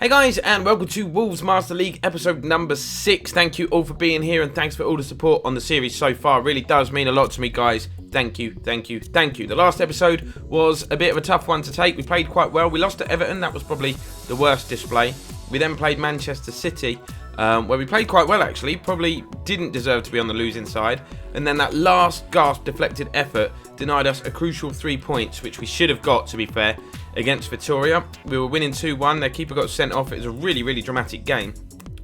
Hey guys, and welcome to Wolves Master League episode number 6. Thank you all for being here, and thanks for all the support on the series so far. It really does mean a lot to me, guys. Thank you, thank you, thank you. The last episode was a bit of a tough one to take. We played quite well. We lost to Everton. That was probably the worst display. We then played Manchester City, where we played quite well actually. Probably didn't deserve to be on the losing side. And then that last gasp deflected effort denied us a crucial 3 points, which we should have got, to be fair, against Vitoria. We were winning 2-1. Their keeper got sent off. It was a really, really dramatic game.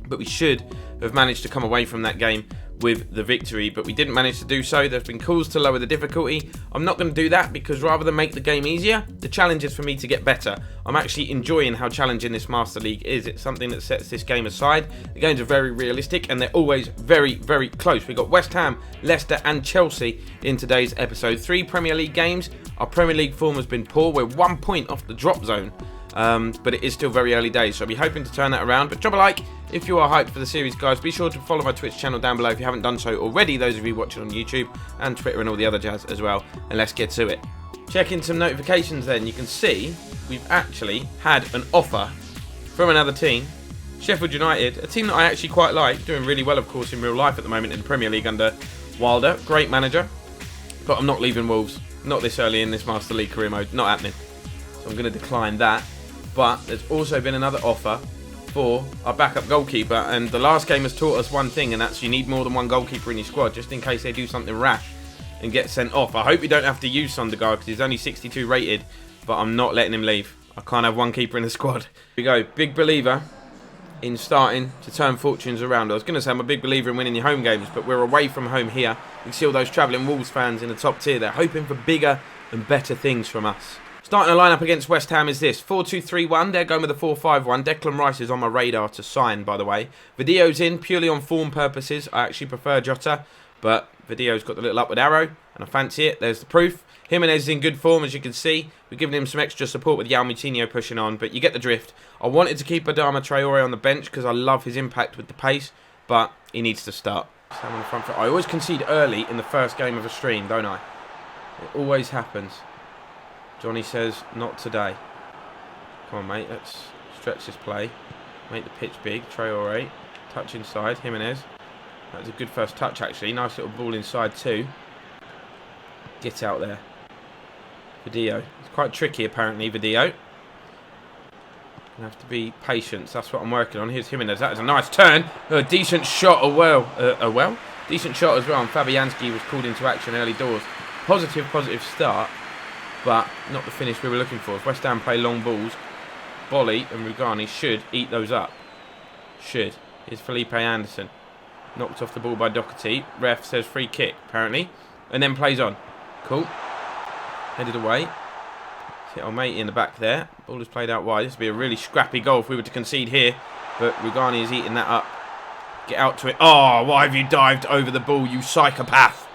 But we should have managed to come away from that game with the victory, but we didn't manage to do so. There's been calls to lower the difficulty. I'm not going to do that because rather than make the game easier, the challenge is for me to get better. I'm actually enjoying how challenging this Master League is. It's something that sets this game aside. The games are very realistic and they're always very, very close. We've got West Ham, Leicester and Chelsea in today's episode. 3 Premier League games. Our Premier League form has been poor. We're 1 point off the drop zone. But it is still very early days, so I'll be hoping to turn that around. But drop a like if you are hyped for the series, guys. Be sure to follow my Twitch channel down below if you haven't done so already, those of you watching on YouTube and Twitter and all the other jazz as well. And let's get to it. Checking some notifications then, you can see we've actually had an offer from another team, Sheffield United, a team that I actually quite like, doing really well of course in real life at the moment in the Premier League under Wilder, great manager. But I'm not leaving Wolves, not this early in this Master League career mode, not happening. So I'm going to decline that. But there's also been another offer for our backup goalkeeper, and the last game has taught us one thing, and that's you need more than one goalkeeper in your squad just in case they do something rash and get sent off. I hope you don't have to use Sondergaard because he's only 62 rated, but I'm not letting him leave. I can't have one keeper in the squad. Here we go. Big believer in starting to turn fortunes around. I was going to say I'm a big believer in winning your home games, but we're away from home here. You can see all those travelling Wolves fans in the top tier. They're hoping for bigger and better things from us. Starting a lineup against West Ham is this. 4-2-3-1. They're going with a 4-5-1. Declan Rice is on my radar to sign, by the way. Video's in purely on form purposes. I actually prefer Jota, but Video's got the little upward arrow, and I fancy it. There's the proof. Jimenez is in good form, as you can see. We're giving him some extra support with João Moutinho pushing on, but you get the drift. I wanted to keep Adama Traore on the bench because I love his impact with the pace, but he needs to start. Sam on the front foot. I always concede early in the first game of a stream, don't I? It always happens. Johnny says, not today. Come on, mate. Let's stretch this play. Make the pitch big. Traore. Touch inside. Jimenez. That was a good first touch, actually. Nice little ball inside, too. Get out there. Video. It's quite tricky, apparently, Video. You have to be patient. That's what I'm working on. Here's Jimenez. That is a nice turn. A decent shot decent shot as well. And Fabianski was called into action early doors. Positive start. But not the finish we were looking for. If West Ham play long balls, Bolly and Rugani should eat those up. Should. Here's Felipe Anderson. Knocked off the ball by Doherty. Ref says free kick, apparently. And then plays on. Cool. Headed away. Hit our mate in the back there. Ball is played out wide. This would be a really scrappy goal if we were to concede here. But Rugani is eating that up. Get out to it. Oh, why have you dived over the ball, you psychopath?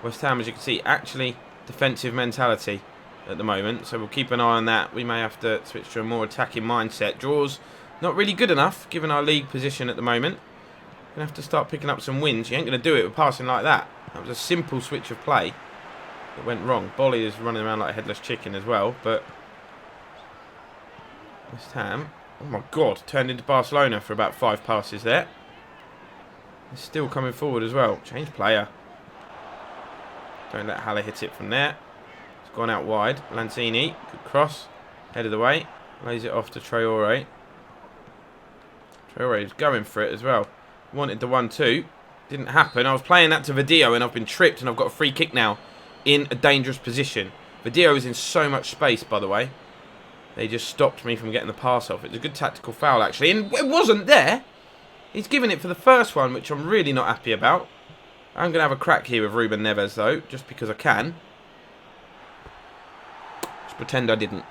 West Ham, as you can see, actually defensive mentality at the moment, so we'll keep an eye on that. We may have to switch to a more attacking mindset. Draws not really good enough given our league position at the moment. Gonna have to start picking up some wins. You ain't gonna do it with passing like that. That was a simple switch of play that went wrong. Bolly is running around like a headless chicken as well, but West Ham, oh my god, turned into Barcelona for about 5 passes there. It's still coming forward as well. Change player. Don't let Haller hit it from there. It's gone out wide. Lanzini, good cross. Head of the way. Lays it off to Traore. Traore is going for it as well. Wanted the 1-2. Didn't happen. I was playing that to Video and I've been tripped and I've got a free kick now in a dangerous position. Video is in so much space, by the way. They just stopped me from getting the pass off. It was a good tactical foul, actually. And it wasn't there. He's given it for the first one, which I'm really not happy about. I'm going to have a crack here with Ruben Neves, though, just because I can. Just pretend I didn't.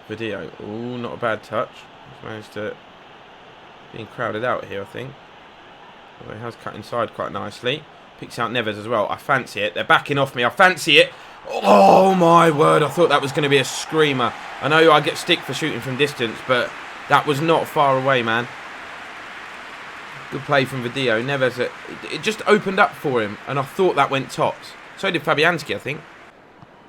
Video. Ooh, not a bad touch. He's managed to... being crowded out here, I think. Although he has cut inside quite nicely. Picks out Neves as well. I fancy it. They're backing off me. I fancy it. Oh, my word. I thought that was going to be a screamer. I know I get stick for shooting from distance, but that was not far away, man. Good play from Video. Neves, it just opened up for him, and I thought that went tops. So did Fabianski, I think.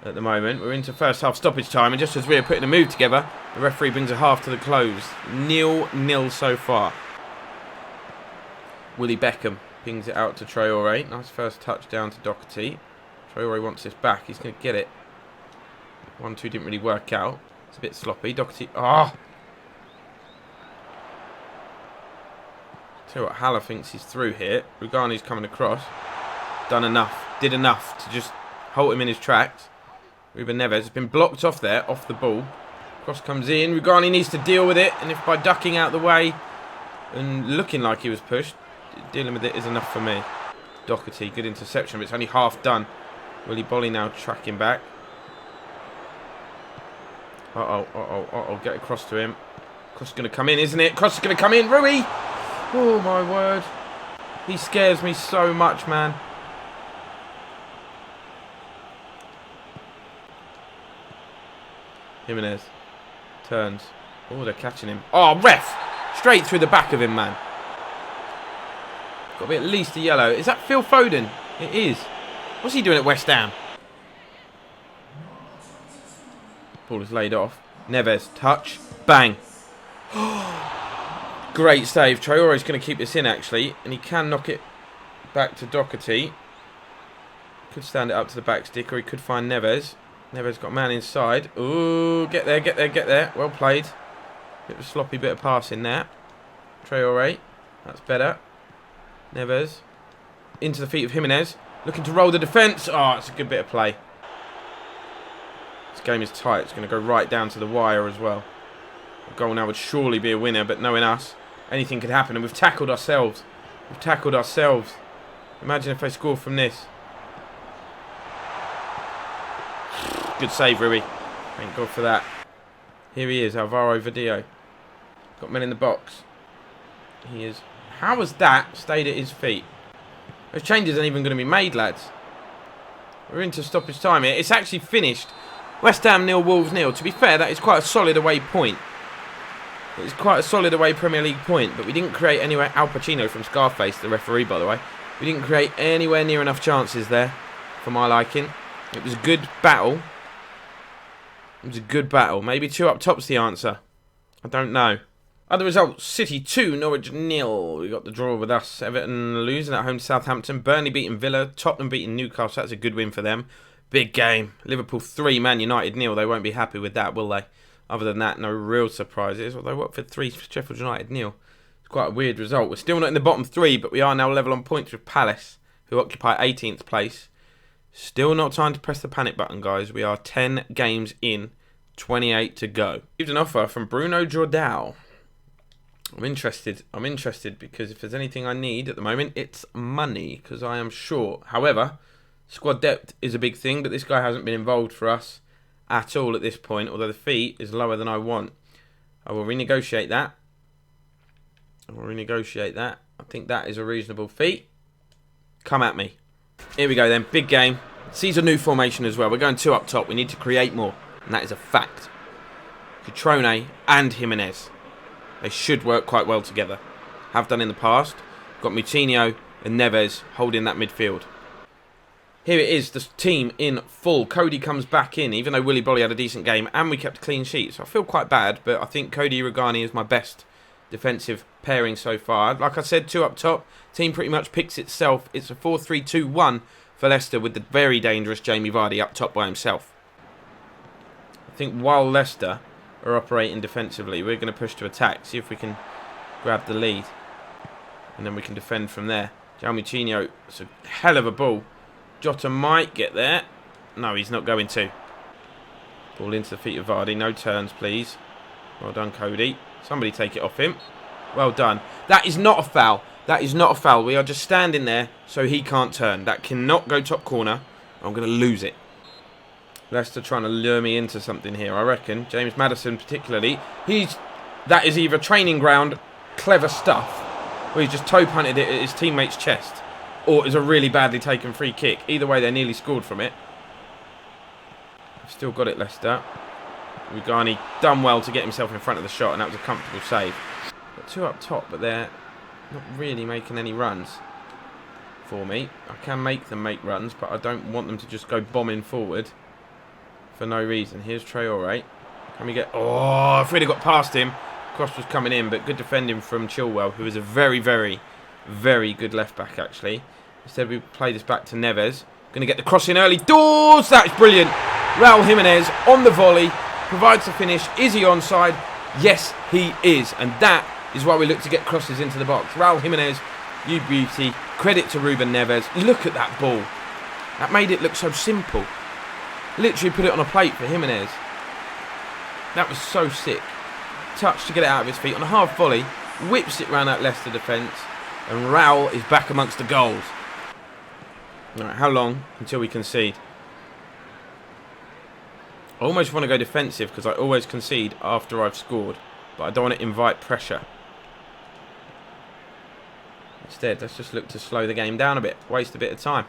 At the moment, we're into first half stoppage time, and just as we were putting a move together, The referee brings a half to the close. 0-0 so far. Willie Beckham pings it out to Traore. Nice first touch down to Doherty. Traore wants this back. He's going to get it. 1-2 didn't really work out. It's a bit sloppy. Doherty. Ah! Tell you what, Haller thinks he's through here. Rugani's coming across. Done enough. Did enough to just halt him in his tracks. Ruben Neves has been blocked off there, off the ball. Cross comes in. Rugani needs to deal with it. And if by ducking out the way and looking like he was pushed, dealing with it is enough for me. Doherty, good interception, but it's only half done. Willy Bolly now tracking back. Uh-oh. Get across to him. Cross is going to come in, isn't it? Cross is going to come in. Rui! Oh, my word. He scares me so much, man. Jimenez turns. Oh, they're catching him. Oh, ref! Straight through the back of him, man. Got to be at least a yellow. Is that Phil Foden? It is. What's he doing at West Ham? Ball is laid off. Neves, touch. Bang. Great save. Traore is going to keep this in, actually. And he can knock it back to Doherty. Could stand it up to the back stick, or he could find Neves. Neves got a man inside. Ooh, get there. Well played. Bit of a sloppy bit of passing there. Traore. That's better. Neves. Into the feet of Jimenez. Looking to roll the defence. Oh, it's a good bit of play. This game is tight. It's going to go right down to the wire as well. A goal now would surely be a winner, but knowing us, anything could happen. And we've tackled ourselves. Imagine if they score from this. Good save, Rui. Thank God for that. Here he is, Alvaro Verdillo. Got men in the box. He is... How has that stayed at his feet? Those changes aren't even going to be made, lads. We're into stoppage time here. It's actually finished. West Ham 0, Wolves 0. To be fair, that is quite a solid away point. It's quite a solid away Premier League point, but we didn't create anywhere... Al Pacino from Scarface, the referee, by the way. We didn't create anywhere near enough chances there, for my liking. It was a good battle. Maybe 2 up top's the answer. I don't know. Other results. City 2, Norwich 0. We got the draw with us. Everton losing at home to Southampton. Burnley beating Villa. Tottenham beating Newcastle. That's a good win for them. Big game. Liverpool 3, Man United 0. They won't be happy with that, will they? Other than that, no real surprises. Although Watford 3, Sheffield United 0. It's quite a weird result. We're still not in the bottom 3, but we are now level on points with Palace, who occupy 18th place. Still not time to press the panic button, guys. We are 10 games in, 28 to go. Received an offer from Bruno Jordão. I'm interested because if there's anything I need at the moment, it's money, because I am short. However, squad depth is a big thing, but this guy hasn't been involved for us at all at this point, although the fee is lower than I want. I will renegotiate that. I think that is a reasonable fee. Come at me. Here we go then, big game. Sees a new formation as well. We're going 2 up top. We need to create more, and that is a fact. Cutrone and Jimenez. They should work quite well together. Have done in the past. Got Moutinho and Neves holding that midfield. Here it is, the team in full. Cody comes back in, even though Willy Bolly had a decent game, and we kept a clean sheet. So I feel quite bad, but I think Cody Rugani is my best defensive pairing so far. Like I said, 2 up top. Team pretty much picks itself. It's a 4-3-2-1 for Leicester with the very dangerous Jamie Vardy up top by himself. I think while Leicester are operating defensively, we're going to push to attack, see if we can grab the lead, and then we can defend from there. João Moutinho, it's a hell of a ball. Jota might get there. No, he's not going to. Ball into the feet of Vardy. No turns, please. Well done, Cody. Somebody take it off him. Well done. That is not a foul. That is not a foul. We are just standing there so he can't turn. That cannot go top corner. I'm going to lose it. Leicester trying to lure me into something here, I reckon. James Maddison particularly. That is either training ground, clever stuff, or he's just toe punted it at his teammate's chest, or it's a really badly taken free kick. Either way, they nearly scored from it. I've still got it, Leicester. Rugani done well to get himself in front of the shot, and that was a comfortable save. Got 2 up top, but they're not really making any runs for me. I can make them make runs, but I don't want them to just go bombing forward for no reason. Here's Traore. Can we get... Oh, if we'd have got past him, cross was coming in, but good defending from Chilwell, who is a very, very, very good left-back, actually. Instead, we play this back to Neves. Going to get the cross in early doors. That's brilliant. Raul Jimenez on the volley. Provides the finish. Is he onside? Yes, he is. And that is why we look to get crosses into the box. Raul Jimenez, you beauty. Credit to Ruben Neves. Look at that ball. That made it look so simple. Literally put it on a plate for Jimenez. That was so sick. Touch to get it out of his feet on a half volley. Whips it round that Leicester defence. And Raul is back amongst the goals. Alright, how long until we concede? I almost want to go defensive because I always concede after I've scored. But I don't want to invite pressure. Instead, let's just look to slow the game down a bit. Waste a bit of time.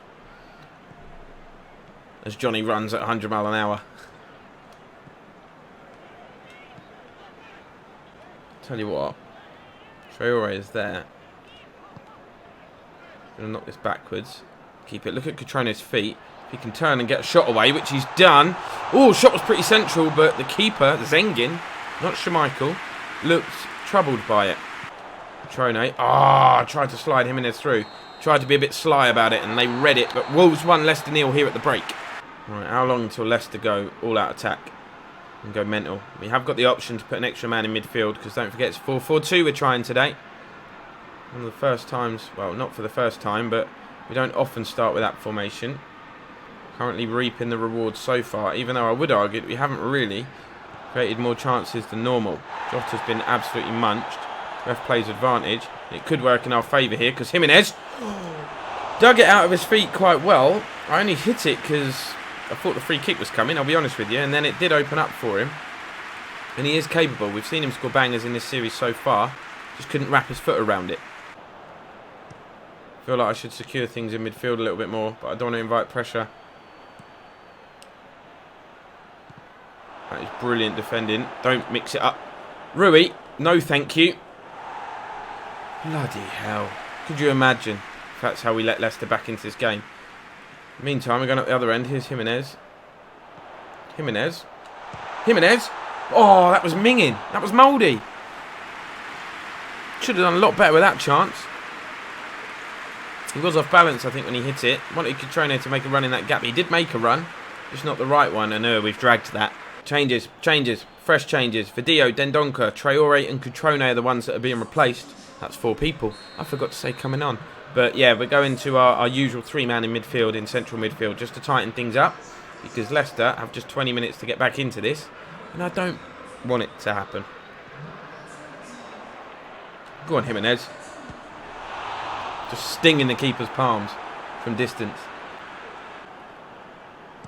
As Johnny runs at 100 miles an hour. Tell you what. Traore is there. Gonna knock this backwards. Keep it. Look at Cutrone's feet. If he can turn and get a shot away, which he's done. Oh, shot was pretty central, but the keeper, Zengin, not Schmeichel, looked troubled by it. Cutrone, tried to slide Jimenez through. Tried to be a bit sly about it, and they read it. But Wolves won, Leicester 0 here at the break. Right, how long until Leicester go all-out attack and go mental? We have got the option to put an extra man in midfield, because don't forget it's 4-4-2 we're trying today. One of the first times, well, not for the first time, but we don't often start with that formation. Currently reaping the rewards so far, even though I would argue that we haven't really created more chances than normal. Jota's been absolutely munched. Ref plays advantage. It could work in our favour here, because Jimenez dug it out of his feet quite well. I only hit it because I thought the free kick was coming, I'll be honest with you, and then it did open up for him. And he is capable. We've seen him score bangers in this series so far. Just couldn't wrap his foot around it. I feel like I should secure things in midfield a little bit more, but I don't want to invite pressure. That is brilliant defending. Don't mix it up. Rui, no thank you. Bloody hell. Could you imagine if that's how we let Leicester back into this game? Meantime, we're going up the other end. Here's Jimenez. Jimenez. Jimenez. Oh, that was minging. That was mouldy. Should have done a lot better with that chance. He was off balance, I think, when he hit it. Wanted Cutrone to make a run in that gap. He did make a run. Just not the right one. And we've dragged that. Changes. Fresh changes. Vidio, Dendoncker, Traore and Cutrone are the ones that are being replaced. That's 4 people. I forgot to say coming on. But yeah, we're going to our usual 3-man in midfield, in central midfield, just to tighten things up. Because Leicester have just 20 minutes to get back into this. And I don't want it to happen. Go on, Jimenez. Just stinging the keeper's palms from distance.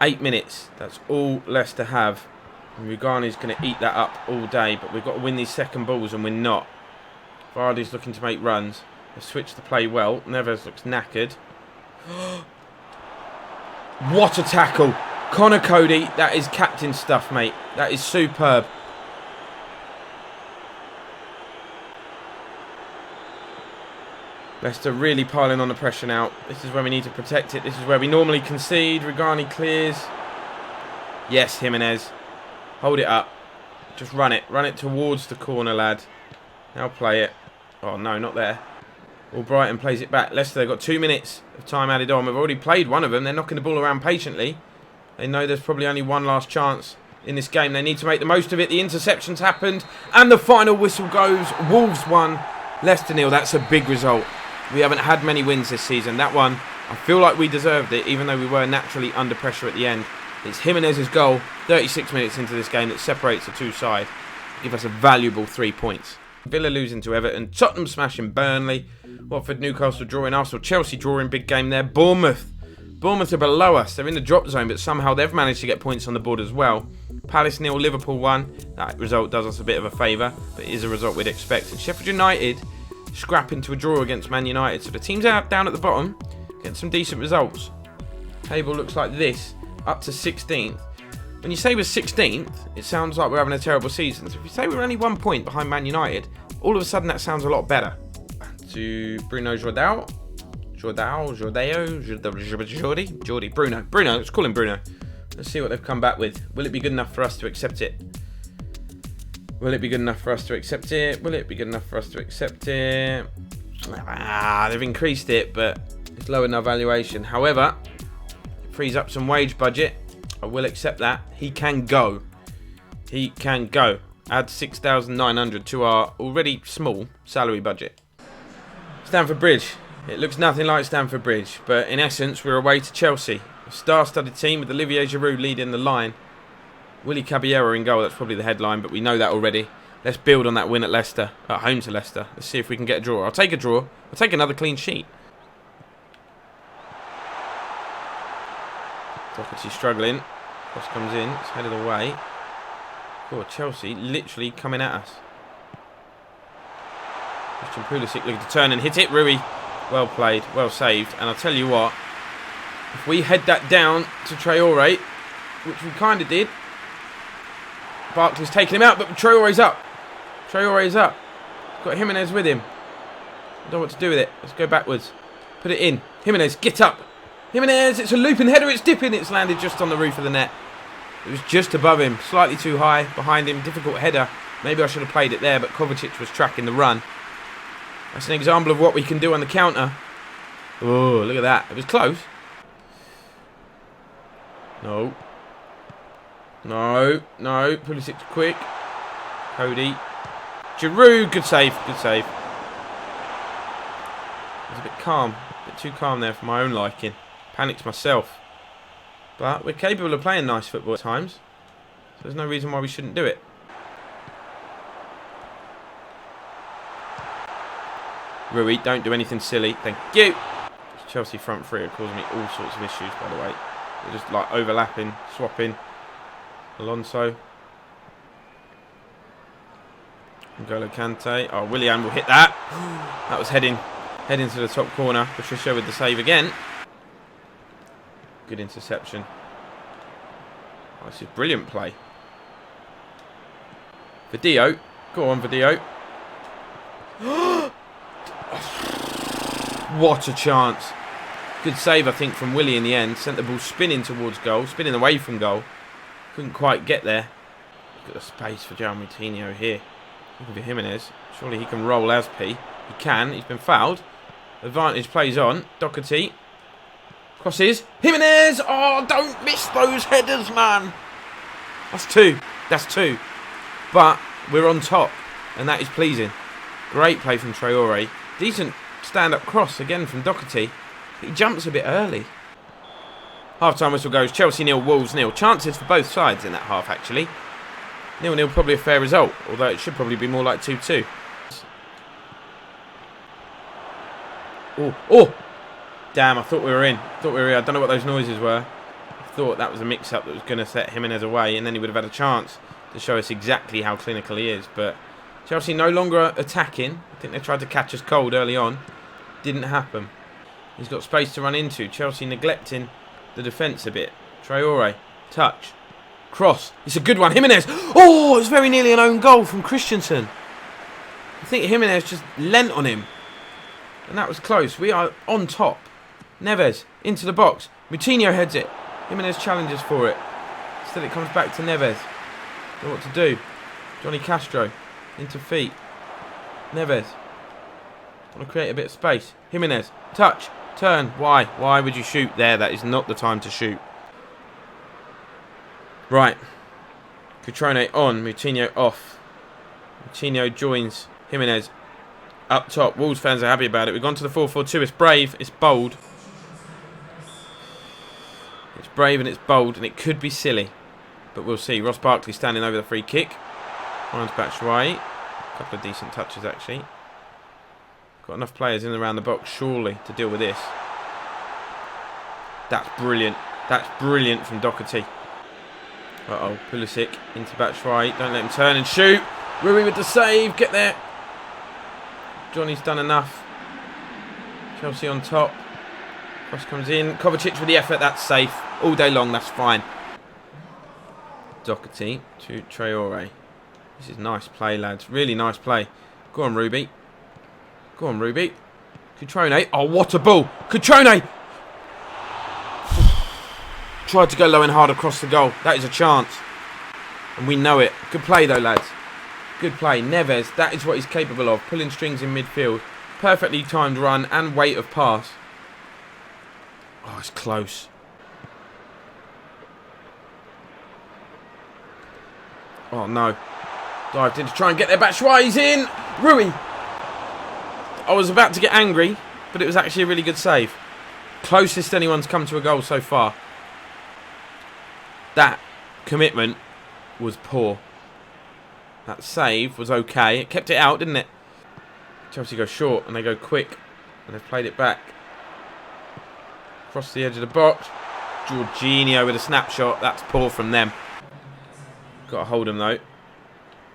8 minutes. That's all Leicester have. And Rugani's going to eat that up all day. But we've got to win these second balls, and we're not. Vardy's looking to make runs. They switch the play well. Neves looks knackered. What a tackle. Connor Cody, that is captain stuff, mate. That is superb. Leicester really piling on the pressure now. This is where we need to protect it. This is where we normally concede. Rugani clears. Yes, Jimenez. Hold it up. Just run it. Run it towards the corner, lad. Now play it. Oh, no, not there. Albrighton plays it back. Leicester, they've got 2 minutes of time added on. We've already played one of them. They're knocking the ball around patiently. They know there's probably only one last chance in this game. They need to make the most of it. The interception's happened. And the final whistle goes. Wolves 1, Leicester 0. That's a big result. We haven't had many wins this season. That one, I feel like we deserved it, even though we were naturally under pressure at the end. It's Jimenez's goal, 36 minutes into this game, that separates the two sides. Give us a valuable 3 points. Villa losing to Everton. Tottenham smashing Burnley. Watford, Newcastle drawing. Arsenal, Chelsea drawing. Big game there. Bournemouth are below us. They're in the drop zone, but somehow they've managed to get points on the board as well. Palace 0, Liverpool 1. That result does us a bit of a favour, but it is a result we'd expect. And Sheffield United scrapping to a draw against Man United. So the teams out down at the bottom get some decent results. Table looks like this, up to 16th. When you say we're 16th, it sounds like we're having a terrible season. So if you say we're only 1 point behind Man United, all of a sudden that sounds a lot better. To Bruno Jordao. Bruno. Let's call him Bruno. Let's see what they've come back with. Will it be good enough for us to accept it? Will it be good enough for us to accept it? Will it be good enough for us to accept it? They've increased it, but it's lowered in our valuation. However, it frees up some wage budget. I will accept that. He can go. He can go. Add 6,900 to our already small salary budget. Stamford Bridge. It looks nothing like Stamford Bridge, but in essence, we're away to Chelsea. A star-studded team with Olivier Giroud leading the line. Willy Caballero in goal, that's probably the headline, but we know that already. Let's build on that win at Leicester, at home to Leicester. Let's see if we can get a draw. I'll take a draw. I'll take another clean sheet. Doherty struggling. Cross comes in, it's headed away. Oh, Chelsea literally coming at us. Christian Pulisic looking to turn and hit it. Rui, well played, well saved. And I'll tell you what, if we head that down to Traore, which we kind of did, Barkley's taking him out, but Traore's up. Traore's up. Got Jimenez with him. I don't know what to do with it. Let's go backwards. Put it in. Jimenez, get up. Jimenez, it's a looping header, it's dipping. It's landed just on the roof of the net. It was just above him, slightly too high behind him. Difficult header. Maybe I should have played it there, but Kovacic was tracking the run. That's an example of what we can do on the counter. Oh, look at that. It was close. No. No. No. Pulisic's quick. Cody. Giroud. Good save. Good save. I was a bit calm. A bit too calm there for my own liking. Panicked myself. But we're capable of playing nice football at times. So there's no reason why we shouldn't do it. Rui, don't do anything silly. Thank you. This Chelsea front three are causing me all sorts of issues, by the way. They're just like overlapping, swapping. Alonso. N'Golo Kante. Oh, Willian will hit that. That was heading to the top corner. Patricio with the save again. Good interception. Oh, this is brilliant play. Vidio. Go on, Vidio. What a chance. Good save, I think, from Willie in the end. Sent the ball spinning towards goal. Spinning away from goal. Couldn't quite get there. Look at the space for João Moutinho here. Look at Jimenez. Surely he can roll as P. He can. He's been fouled. Advantage plays on. Doherty. Crosses. Jimenez! Oh, don't miss those headers, man. That's two. That's two. But we're on top. And that is pleasing. Great play from Traore. Decent stand-up cross again from Doherty. He jumps a bit early. Half-time whistle goes. Chelsea 0, Wolves 0. Chances for both sides in that half, actually. 0-0 probably a fair result. Although it should probably be more like 2-2. Oh, oh! Damn, I thought we were in. I don't know what those noises were. I thought that was a mix-up that was going to set Jimenez away, and then he would have had a chance to show us exactly how clinical he is. But Chelsea no longer attacking. I think they tried to catch us cold early on. Didn't happen. He's got space to run into. Chelsea neglecting the defence a bit. Traore. Touch. Cross. It's a good one. Jimenez. Oh, it's very nearly an own goal from Christensen. I think Jimenez just leant on him. And that was close. We are on top. Neves into the box. Moutinho heads it. Jimenez challenges for it. Still it comes back to Neves. Don't know what to do. Johnny Castro. Into feet. Neves. Want to create a bit of space. Jimenez. Touch. Turn. Why? Why would you shoot there? That is not the time to shoot. Right. Cutrone on. Moutinho off. Moutinho joins Jimenez. Up top. Wolves fans are happy about it. We've gone to the 4-4-2. It's brave. It's bold. It's brave and it's bold. And it could be silly. But we'll see. Ross Barkley standing over the free kick. Finds Batshuayi. A couple of decent touches, actually. Got enough players in and around the box, surely, to deal with this. That's brilliant. That's brilliant from Doherty. Uh-oh. Pulisic into Batshuayi. Don't let him turn and shoot. Rui with the save. Get there. Johnny's done enough. Chelsea on top. Cross comes in. Kovacic with the effort. That's safe. All day long. That's fine. Doherty to Traore. This is nice play, lads. Really nice play. Go on, Ruby. Go on, Ruby. Cutrone. Oh, what a ball. Cutrone. Tried to go low and hard across the goal. That is a chance. And we know it. Good play, though, lads. Good play. Neves, that is what he's capable of. Pulling strings in midfield. Perfectly timed run and weight of pass. Oh, it's close. Oh, no. Dived in to try and get there. Batshuayi's in. Rui. I was about to get angry, but it was actually a really good save. Closest anyone's come to a goal so far. That commitment was poor. That save was okay. It kept it out, didn't it? Chelsea go short and they go quick. And they've played it back. Across the edge of the box. Jorginho with a snapshot. That's poor from them. Got to hold him though.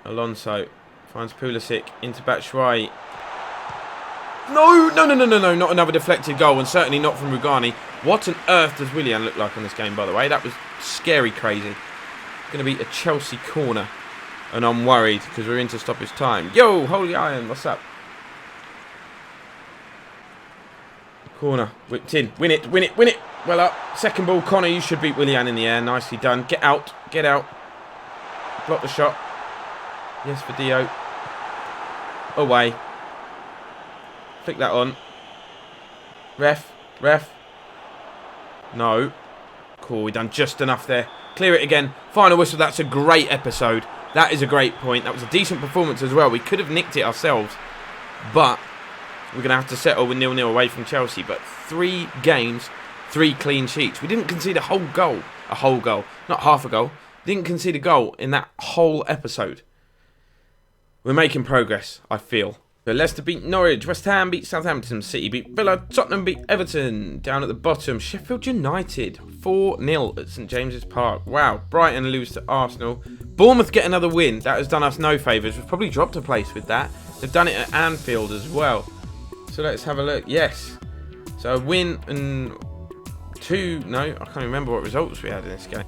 Alonso finds Pulisic into Batshuayi. No, not another deflected goal, and certainly not from Rugani. What on earth does Willian look like in this game, by the way? That was scary crazy. Going to be a Chelsea corner, and I'm worried because we're into stoppage time. Yo, Holy Iron, what's up? Corner, whipped in. Win it. Well up. Second ball, Connor, you should beat Willian in the air. Nicely done. Get out. Block the shot. Yes for Dio. Away. Flick that on. Ref. No. Cool, we done just enough there. Clear it again. Final whistle. That's a great episode. That is a great point. That was a decent performance as well. We could have nicked it ourselves. But we're going to have to settle with 0-0 away from Chelsea. But 3 games, 3 clean sheets. We didn't concede a whole goal. A whole goal. Not half a goal. Didn't concede a goal in that whole episode. We're making progress, I feel. But Leicester beat Norwich, West Ham beat Southampton, City beat Villa, Tottenham beat Everton. Down at the bottom, Sheffield United 4-0 at St James's Park. Wow, Brighton lose to Arsenal. Bournemouth get another win. That has done us no favours. We've probably dropped a place with that. They've done it at Anfield as well. So let's have a look. Yes. So a win and 2... No, I can't remember what results we had in this game.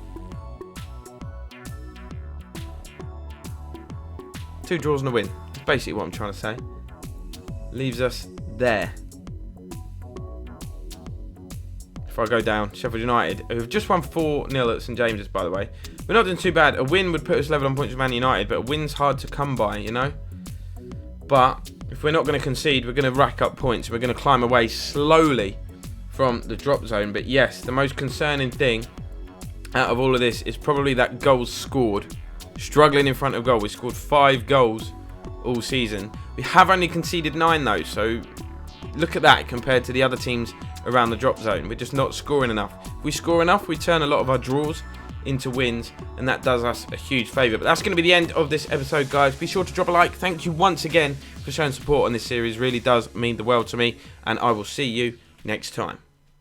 2 draws and a win. That's basically what I'm trying to say. Leaves us there. If I go down, Sheffield United, who've just won 4-0 at St James's, by the way. We're not doing too bad. A win would put us level on points with Man United, but a win's hard to come by, you know? But if we're not going to concede, we're going to rack up points. We're going to climb away slowly from the drop zone. But yes, the most concerning thing out of all of this is probably that goals scored. Struggling in front of goal. We scored 5 goals all season. We have only conceded 9 though, so look at that compared to the other teams around the drop zone. We're just not scoring enough. If we score enough, we turn a lot of our draws into wins, and that does us a huge favour. But that's going to be the end of this episode, guys. Be sure to drop a like. Thank you once again for showing support on this series. Really does mean the world to me, and I will see you next time.